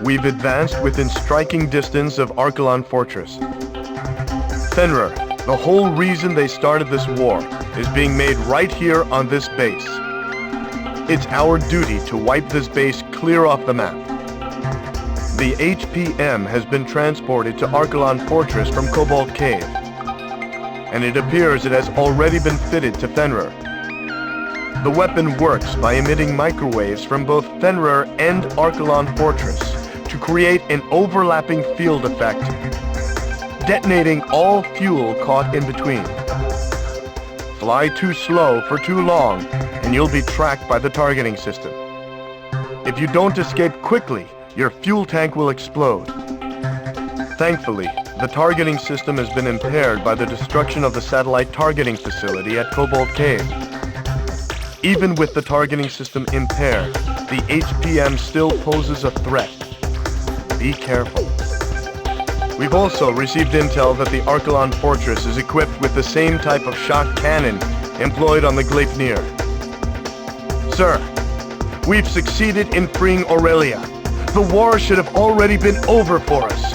we've advanced within striking distance of Archelon Fortress. Fenrir, the whole reason they started this war is being made right here on this base. It's our duty to wipe this base clear off the map. The HPM has been transported to Archelon Fortress from Cobalt Cave, and it appears it has already been fitted to Fenrir. The weapon works by emitting microwaves from both Fenrir and Archelon Fortress to create an overlapping field effect, detonating all fuel caught in between. Fly too slow for too long, and you'll be tracked by the targeting system. If you don't escape quickly, your fuel tank will explode. Thankfully, the targeting system has been impaired by the destruction of the satellite targeting facility at Cobalt Cave. Even with the targeting system impaired, the HPM still poses a threat. Be careful. We've also received intel that the Archelon Fortress is equipped with the same type of shock cannon employed on the Gleipnir. Sir, we've succeeded in freeing Aurelia. The war should have already been over for us.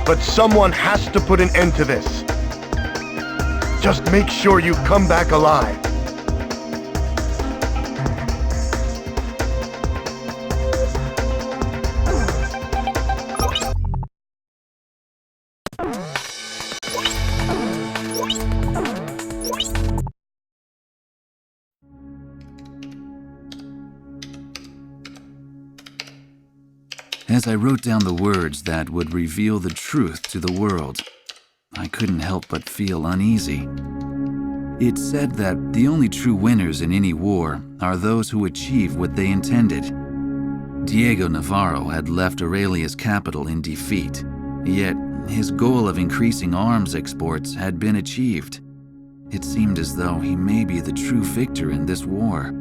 But someone has to put an end to this. Just make sure you come back alive. As I wrote down the words that would reveal the truth to the world, I couldn't help but feel uneasy. It said that the only true winners in any war are those who achieve what they intended. Diego Navarro had left Aurelia's capital in defeat, yet his goal of increasing arms exports had been achieved. It seemed as though he may be the true victor in this war.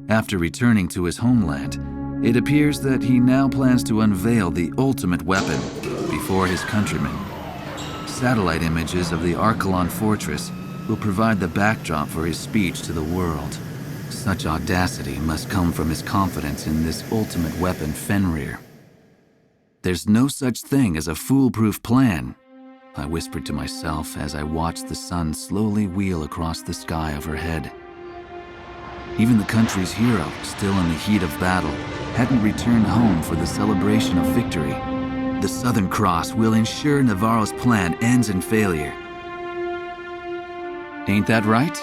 After returning to his homeland, it appears that he now plans to unveil the ultimate weapon before his countrymen. Satellite images of the Archelon Fortress will provide the backdrop for his speech to the world. Such audacity must come from his confidence in this ultimate weapon, Fenrir. There's no such thing as a foolproof plan, I whispered to myself as I watched the sun slowly wheel across the sky overhead. Even the country's hero, still in the heat of battle, hadn't returned home for the celebration of victory. The Southern Cross will ensure Navarro's plan ends in failure. Ain't that right?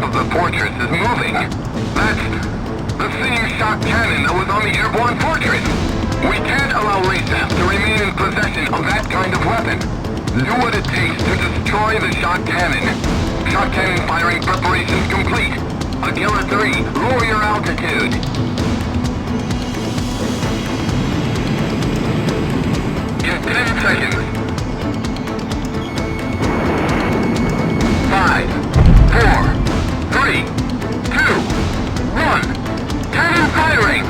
of the fortress is moving. That's the same shock cannon that was on the airborne fortress. We can't allow Lasath to remain in possession of that kind of weapon. Do what it takes to destroy the shock cannon. Shock cannon firing preparations complete. Aquila 3, lower your altitude. In 10 seconds. 5, 4, 3, 2, 1. Cannon firing!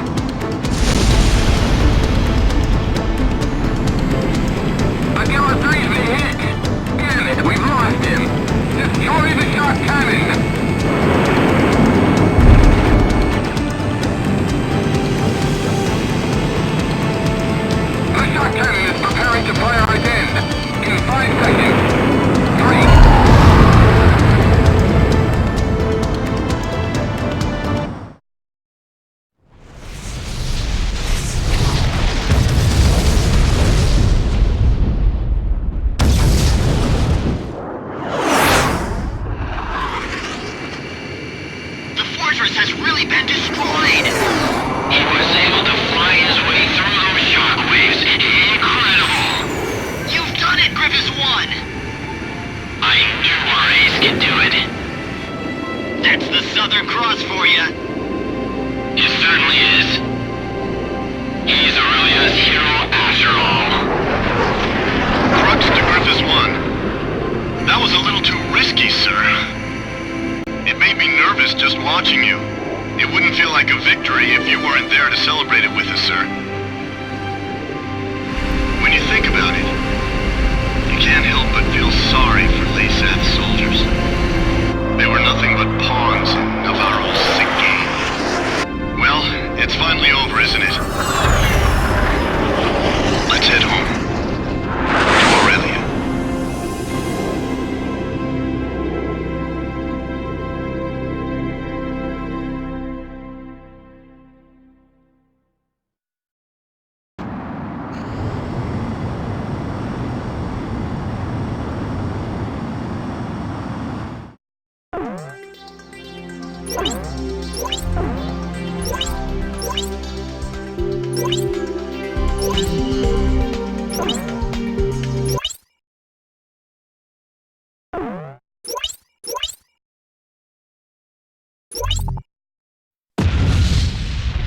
Aquila 3's been hit! Damn it, we've lost him! Destroy the shock cannon! The shock cannon is preparing to fire again! In 5 seconds! 3, has really been destroyed! He was able to fly his way through those shockwaves. Incredible! You've done it, Grievous 1! I knew our ace could do it. That's the Southern Cross for you. It certainly is. He's Aurelia's hero after all. Crux to Grievous 1. That was a little too risky, sir. It made me nervous just watching you. It wouldn't feel like a victory if you weren't there to celebrate it with us, sir. When you think about it, you can't help but feel sorry for Lasath's soldiers. They were nothing but pawns in Navarro's sick game. Well, it's finally over, isn't it? Let's head home. To Aurelia.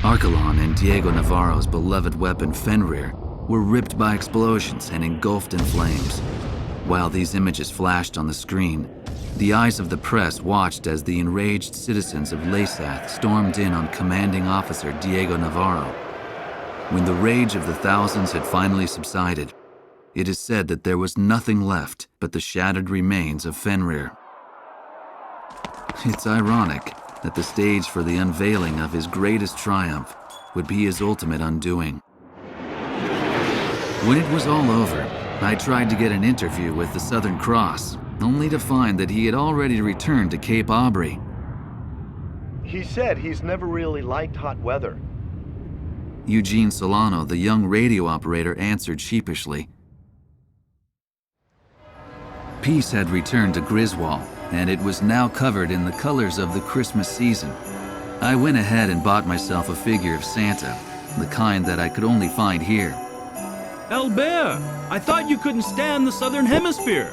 Archelon and Diego Navarro's beloved weapon Fenrir were ripped by explosions and engulfed in flames. While these images flashed on the screen, the eyes of the press watched as the enraged citizens of Lasath stormed in on commanding officer Diego Navarro. When the rage of the thousands had finally subsided, it is said that there was nothing left but the shattered remains of Fenrir. It's ironic that the stage for the unveiling of his greatest triumph would be his ultimate undoing. When it was all over, I tried to get an interview with the Southern Cross, only to find that he had already returned to Cape Aubrey. He said he's never really liked hot weather. Eugene Solano, the young radio operator, answered sheepishly. Peace had returned to Griswold, and it was now covered in the colors of the Christmas season. I went ahead and bought myself a figure of Santa, the kind that I could only find here. Albert, I thought you couldn't stand the Southern Hemisphere.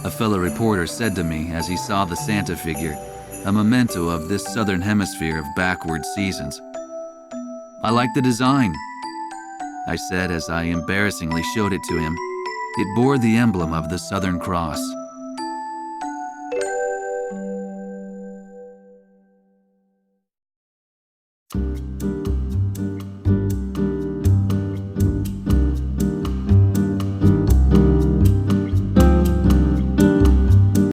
A fellow reporter said to me as he saw the Santa figure, a memento of this Southern Hemisphere of backward seasons. I like the design, I said as I embarrassingly showed it to him. It bore the emblem of the Southern Cross.